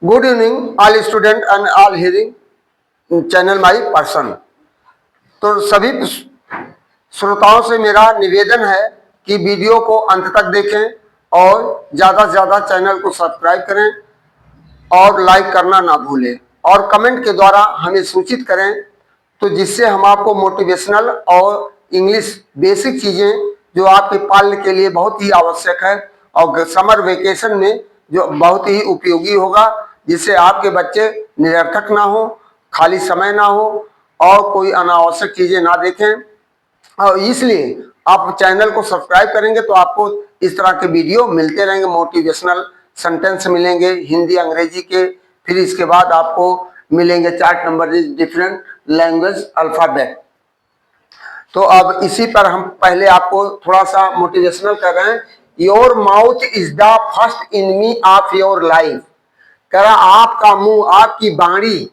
Good evening all student and all hearing channel my person. तो सभी श्रोताओं से मेरा निवेदन है कि वीडियो को अंत तक देखें और ज़्यादा से ज़्यादा चैनल को सब्सक्राइब करें और लाइक करना ना भूलें और कमेंट के द्वारा हमें सूचित करें, तो जिससे हम आपको मोटिवेशनल और इंग्लिश बेसिक चीज़ें जो आपके पालने के लिए बहुत ही आवश्यक है और समर वेकेशन में जो बहुत ही उपयोगी होगा, जिससे आपके बच्चे निरर्थक ना हो, खाली समय ना हो और कोई अनावश्यक चीज़ें ना देखें। और इसलिए आप चैनल को सब्सक्राइब करेंगे तो आपको इस तरह के वीडियो मिलते रहेंगे। मोटिवेशनल सेंटेंस मिलेंगे हिंदी अंग्रेजी के, फिर इसके बाद आपको मिलेंगे chart number different language alphabet. तो अब इसी पर हम पहले आपको थोड़ा सा मोटिवेशनल कर रहे हैं। Your mouth is the first enemy of your life. कह रहा आपका मुंह, आपकी वाणी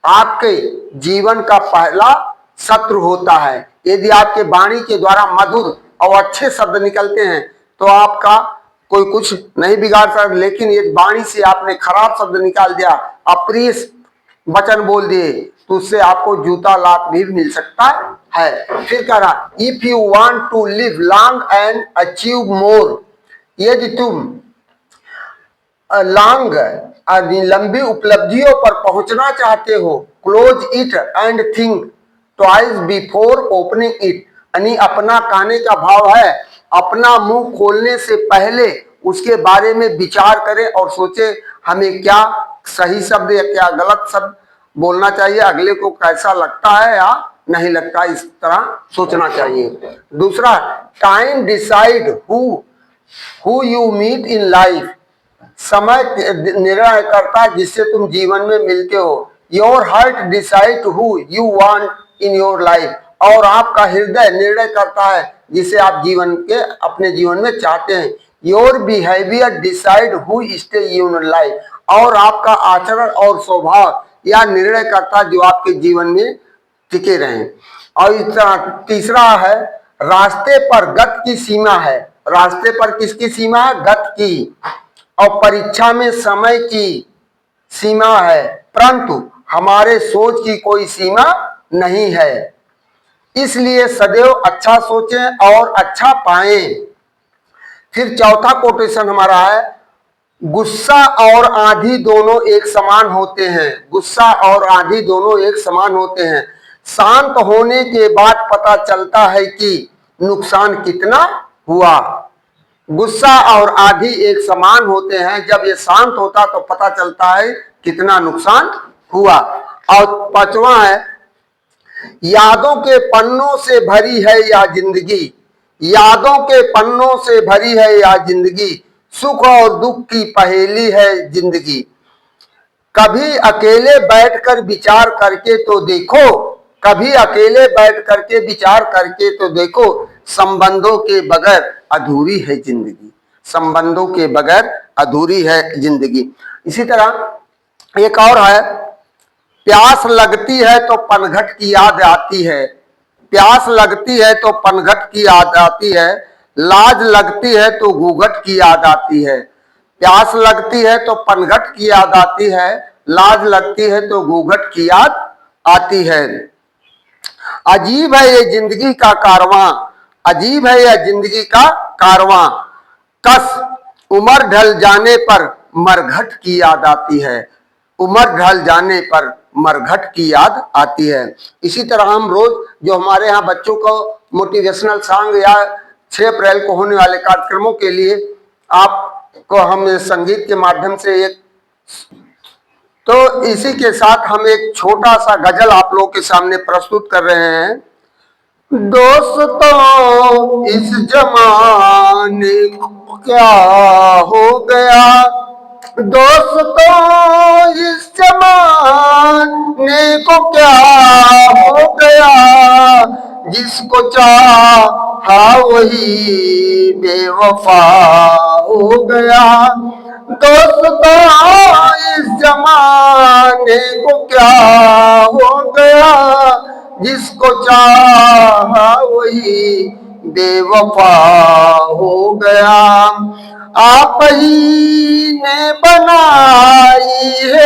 आपके जीवन का पहला शत्रु होता है। यदि आपके वाणी के द्वारा मधुर और अच्छे शब्द निकलते हैं तो आपका कोई कुछ नहीं बिगाड़ सकता, लेकिन यदि वाणी से आपने खराब शब्द निकाल दिया, अप्रिय वचन बोल दिए, तो उससे आपको जूता लात भी मिल सकता है। फिर कह रहा if you want to live long and achieve more, यदि तुम लंबी उपलब्धियों पर पहुंचना चाहते हो, close it and think twice before opening it. यानी अपना कहने का भाव है अपना मुंह खोलने से पहले उसके बारे में विचार करें और सोचे हमें क्या सही शब्द या क्या गलत शब्द बोलना चाहिए, अगले को कैसा लगता है या नहीं लगता, इस तरह सोचना चाहिए। दूसरा, time decide who you meet in life. समय निर्णय करता है जिससे तुम जीवन में मिलते हो। Your heart decide who you want in your life. और आपका हृदय निर्णय करता है जिसे आप अपने जीवन में चाहते हैं। Your behaviour decide who stay in life. और आपका आचरण और स्वभाव यह निर्णय करता है जो आपके जीवन में टिके रहें। और तीसरा है, रास्ते पर गति की सीमा है। रास्ते पर किसकी सीमा है? गति की। और परीक्षा में समय की सीमा है, परंतु हमारे सोच की कोई सीमा नहीं है। इसलिए सदैव अच्छा सोचें और अच्छा पाएं। फिर चौथा कोटेशन हमारा है, गुस्सा और आंधी दोनों एक समान होते हैं। गुस्सा और आंधी दोनों एक समान होते हैं। शांत होने के बाद पता चलता है कि नुकसान कितना हुआ। गुस्सा और आंधी एक समान होते हैं, जब ये शांत होता तो पता चलता है कितना नुकसान हुआ। और पांचवा है, यादों के पन्नों से भरी है यह जिंदगी। यादों के पन्नों से भरी है यह जिंदगी, सुख और दुख की पहेली है जिंदगी। कभी अकेले बैठकर विचार करके तो देखो, कभी अकेले बैठ करके विचार करके तो देखो, संबंधों के बगैर अधूरी है जिंदगी। संबंधों के बगैर अधूरी है जिंदगी। इसी तरह एक और है, प्यास लगती है तो पनघट की याद आती है। प्यास लगती है तो पनघट की याद आती है। लाज लगती है तो घूंघट की याद आती है। प्यास लगती है तो पनघट की याद आती है, लाज लगती है तो घूंघट की याद आती है। अजीब है ये जिंदगी का कारवां, अजीब है यह जिंदगी का कारवां। कस उम्र ढल जाने पर मरघट की याद आती है। उम्र ढल जाने पर मरघट की याद आती है। इसी तरह हम रोज जो हमारे यहाँ बच्चों को मोटिवेशनल सॉन्ग या 6 अप्रैल को होने वाले कार्यक्रमों के लिए आपको हम संगीत के माध्यम से एक, तो इसी के साथ हम एक छोटा सा गजल आप लोगों के सामने प्रस्तुत कर रहे हैं। दोस्तों इस जमाने को क्या हो गया, दोस्तों इस जमाने को क्या हो गया, जिसको चाहा वही बेवफा हो गया। दोस्तों इस जमाने को क्या हो गया, जिसको चाहा वही बेवफा हो गया। आप ही ने बनाई है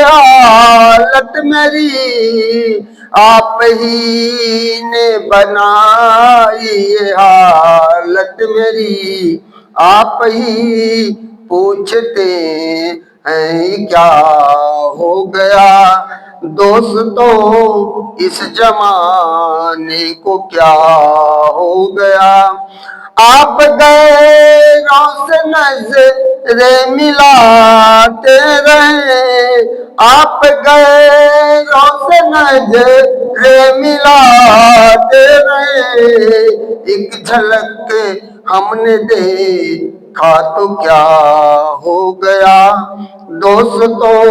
मेरी, आप ही ने बनाई ये हालत मेरी, आप ही पूछते हैं क्या हो गया। दोस्तों इस जमाने को क्या हो गया। आप गैरों से नजरें मिलाते रहे, आप गैरों से नजरें मिलाते रहे, एक झलक हमने देखा तो क्या हो गया। दोस्तों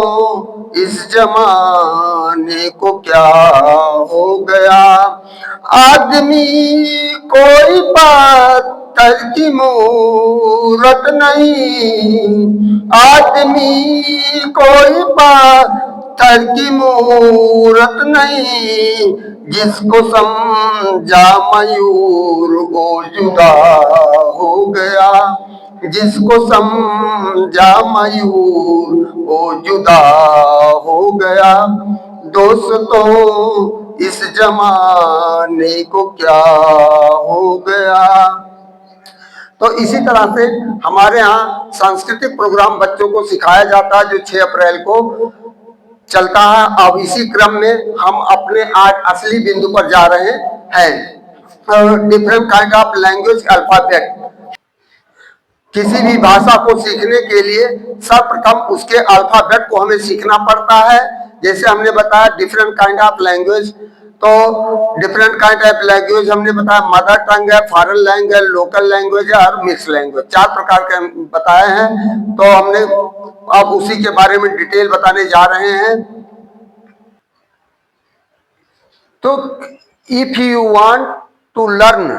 इस जमाने को क्या हो गया। आदमी कोई पत्थर की मूरत नहीं, आदमी कोई पत्थर की मूरत नहीं, जिसको समझा मयूर वो जुदा हो गया, जिसको समझा मयूर वो जुदा हो गया। दोस्तों इस जमाने को क्या हो गया। तो इसी तरह से हमारे यहाँ सांस्कृतिक प्रोग्राम बच्चों को सिखाया जाता है जो 6 अप्रैल को चलता है। अब इसी क्रम में हम अपने आज असली बिंदु पर जा रहे हैं। Different kind of language alphabet. किसी भी भाषा को सीखने के लिए सर्वप्रथम उसके अल्फाबेट को हमें सीखना पड़ता है। जैसे हमने बताया डिफरेंट काइंड ऑफ लैंग्वेज, तो डिफरेंट काइंड ऑफ लैंग्वेज हमने बताया मदर टंग है, फॉरेन लैंग्वेज, लोकल लैंग्वेज है और मिक्स लैंग्वेज, 4 प्रकार के बताए हैं। तो हमने अब उसी के बारे में डिटेल बताने जा रहे हैं। तो if you want to learn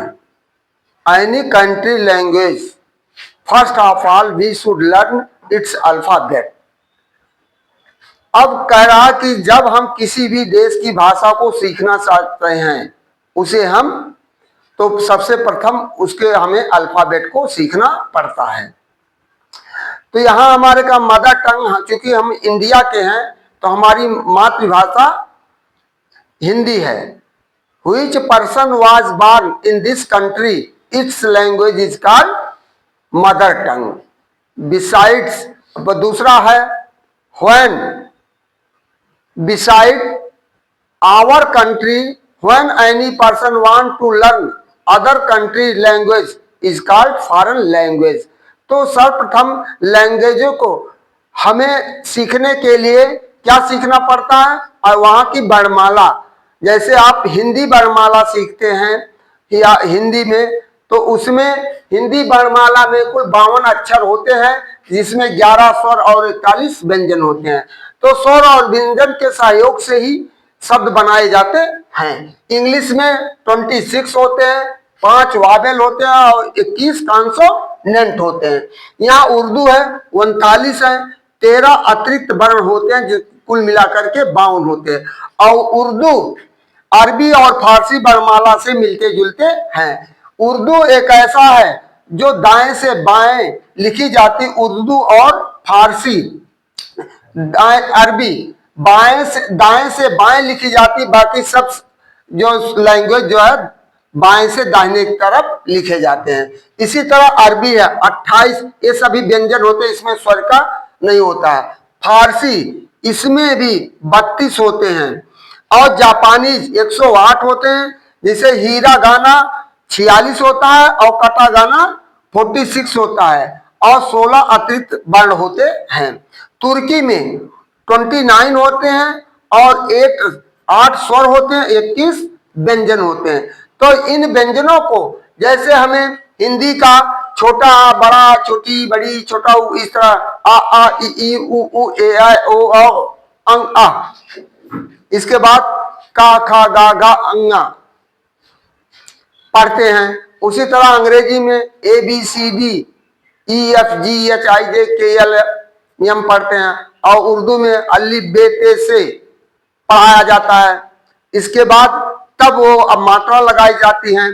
any country language, first of all we should learn its alphabet. अब कह रहा कि जब हम किसी भी देश की भाषा को सीखना चाहते हैं उसे हम तो सबसे प्रथम उसके हमें अल्फाबेट को सीखना पड़ता है। तो यहां हमारे का मदर टंग, क्योंकि हम इंडिया के हैं तो हमारी मातृभाषा हिंदी है। Which person was born in this country, its language is called mother tongue. Besides दूसरा है when, beside our country, when any person want to learn other country language is called foreign language। तो सर्वप्रथम लैंग्वेजों को हमें सीखने के लिए क्या सीखना पड़ता है, और वहां की वर्णमाला। जैसे आप हिंदी वर्णमाला सीखते हैं या हिंदी में, तो उसमें हिंदी वर्णमाला में कुल 52 अक्षर होते हैं, जिसमें 11 स्वर और 41 व्यंजन होते हैं। तो स्वर और व्यंजन के सहयोग से ही शब्द बनाए जाते हैं। इंग्लिश में 26 होते हैं, 5 वावेल होते हैं और 21 कॉन्सोनेंट होते हैं। यहाँ उर्दू है 39 है, 13 अतिरिक्त वर्ण होते हैं, जो कुल मिलाकर के 52 होते हैं। और उर्दू अरबी और फारसी वर्णमाला से मिलते जुलते हैं। उर्दू एक ऐसा है जो दाएं से बाएं लिखी जाती, उर्दू और फारसी अरबी दाएं से बाएं लिखी जाती, बाकी सब जो लैंग्वेज जो है बाएं से दाहिने की तरफ लिखे जाते हैं। इसी तरह अरबी है 28, ये सभी व्यंजन होते हैं, इसमें स्वर का नहीं होता है। फारसी इसमें भी 32 होते हैं और जापानी 108 होते हैं, जिसे हीरा गाना 46 होता है और कटा गाना 46 होता है और 16 अतिरिक्त वर्ण होते हैं। तुर्की में 29 होते हैं और 8 स्वर होते हैं, 21 व्यंजन होते हैं। तो इन व्यंजनों को जैसे हमें हिंदी का छोटा बड़ा छोटी बड़ी छोटा इस तरह आ ई उ ऊ ए आ ओ औ अंग आ, इसके बाद का खा गा अंगा पढ़ते हैं। उसी तरह अंग्रेजी में ABCD EFGHIJKL नियम पढ़ते हैं और उर्दू में अलिफ बे ते से पढ़ाया जाता है। इसके बाद तब वो अब मात्रा लगाई जाती है।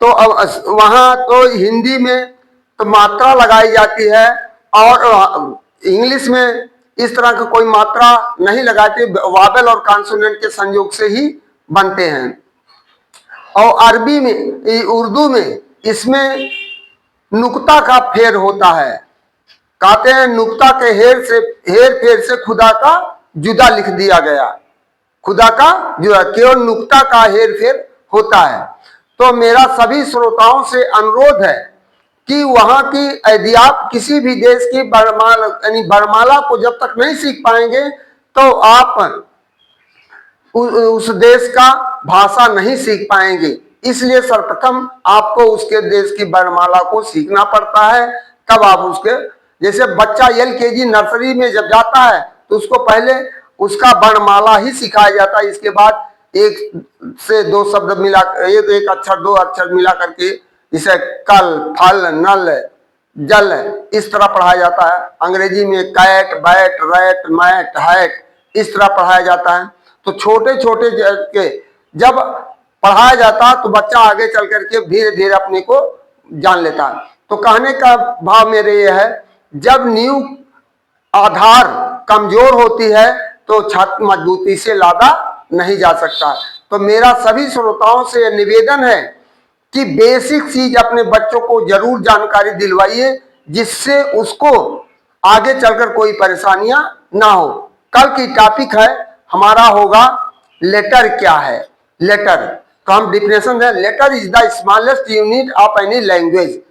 तो अब वहां तो हिंदी में तो मात्रा लगाई जाती है और इंग्लिश में इस तरह का कोई मात्रा नहीं लगाते, वावेल और कॉन्सोनेंट के संयोग से ही बनते हैं। और अरबी में, उर्दू में इसमें नुक्ता का फेर होता है। कहते हैं नुक्ता के हेर फेर से खुदा का जुदा लिख दिया गया, खुदा का जुदा, केवल नुक्ता का हेर फेर होता है। तो मेरा सभी श्रोताओं से अनुरोध है कि वहां की, यदि आप किसी भी देश की वर्णमाला को जब तक नहीं सीख पाएंगे तो आप उस देश का भाषा नहीं सीख पाएंगे। इसलिए सर्वप्रथम आपको उसके देश की वर्णमाला को सीखना पड़ता है, तब आप उसके, जैसे बच्चा LKG नर्सरी में जब जाता है तो उसको पहले उसका वर्णमाला ही सिखाया जाता है। इसके बाद एक से दो शब्द मिला, एक अक्षर दो अक्षर मिला करके, जिसे कल, फल, नल, जल, इस तरह पढ़ाया जाता है। अंग्रेजी में cat, bat, rat, mat, hat, इस तरह पढ़ाया जाता है। तो छोटे छोटे के जब पढ़ाया जाता तो बच्चा आगे चल करके धीरे धीरे अपने को जान लेता है। तो कहने का भाव मेरे ये है, जब नींव आधार कमजोर होती है तो छत मजबूती से लादा नहीं जा सकता। तो मेरा सभी श्रोताओं से निवेदन है कि बेसिक चीज अपने बच्चों को जरूर जानकारी दिलवाइए, जिससे उसको आगे चलकर कोई परेशानियां ना हो। कल की टॉपिक है हमारा होगा लेटर क्या है। लेटर तो हम डिफिनेशन है, letter is the smallest unit of any language.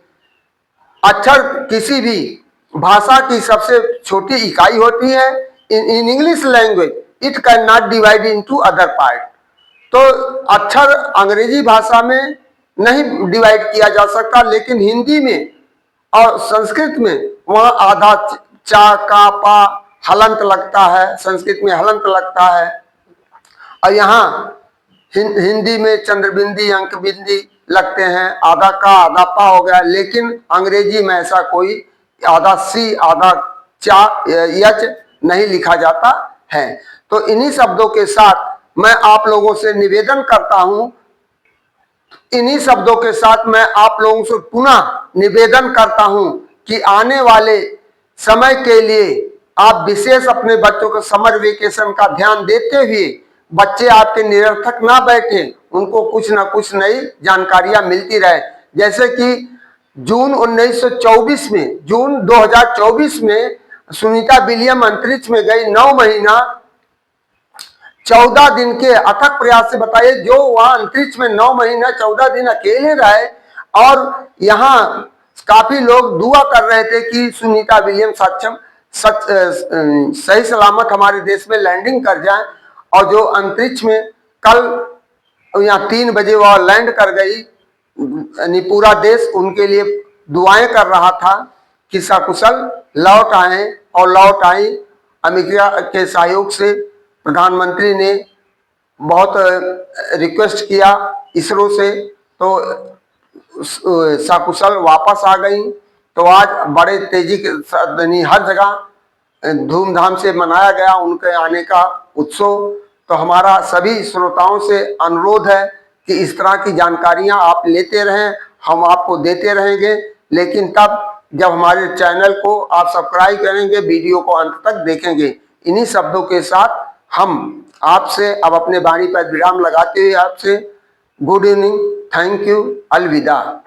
अक्षर किसी भी भाषा की सबसे छोटी इकाई होती है। In English language it can not divide into other part. तो अक्षर अंग्रेजी भाषा में नहीं डिवाइड किया जा सकता, लेकिन हिंदी में और संस्कृत में वहाँ आधा चा का पा हलंत लगता है, संस्कृत में हलंत लगता है, और यहाँ हिंदी में चंद्रबिंदी अंक बिंदी लगते हैं, आधा का आधा पा हो गया। लेकिन अंग्रेजी में ऐसा कोई आधा सी आधा चा यच नहीं लिखा जाता है। तो इन्हीं शब्दों के साथ मैं आप लोगों से निवेदन करता हूं, इन्हीं शब्दों के साथ मैं आप लोगों से पुनः निवेदन करता हूं कि आने वाले समय के लिए आप विशेष अपने बच्चों के समर वेकेशन का ध्यान देते हुए, बच्चे आपके निरर्थक ना बैठे, उनको कुछ ना कुछ नई जानकारियां मिलती रहे। जैसे कि जून 2024 में सुनीता विलियम अंतरिक्ष में गई, 9 महीना 14 दिन के अथक प्रयास से, बताइए, जो वहां अंतरिक्ष में 9 महीना 14 दिन अकेले रहे, और यहाँ काफी लोग दुआ कर रहे थे कि सुनीता विलियम सही सलामत हमारे देश में लैंडिंग कर जाए। और जो अंतरिक्ष में कल यहाँ 3 बजे वह लैंड कर गई, यानी पूरा देश उनके लिए दुआएं कर रहा था कि सकुशल लौट आए, और लौट आई। अमेरिका के सहयोग से प्रधानमंत्री ने बहुत रिक्वेस्ट किया इसरो से, तो सकुशल वापस आ गई। तो आज बड़े तेजी के साथ हर जगह धूमधाम से मनाया गया उनके आने का उत्सव। तो हमारा सभी श्रोताओं से अनुरोध है कि इस तरह की जानकारियां आप लेते रहें, हम आपको देते रहेंगे, लेकिन तब जब हमारे चैनल को आप सब्सक्राइब करेंगे, वीडियो को अंत तक देखेंगे। इन्हीं शब्दों के साथ हम आपसे अब अपने वाणी पर विराम लगाते हुए आपसे गुड इवनिंग, थैंक यू, अलविदा।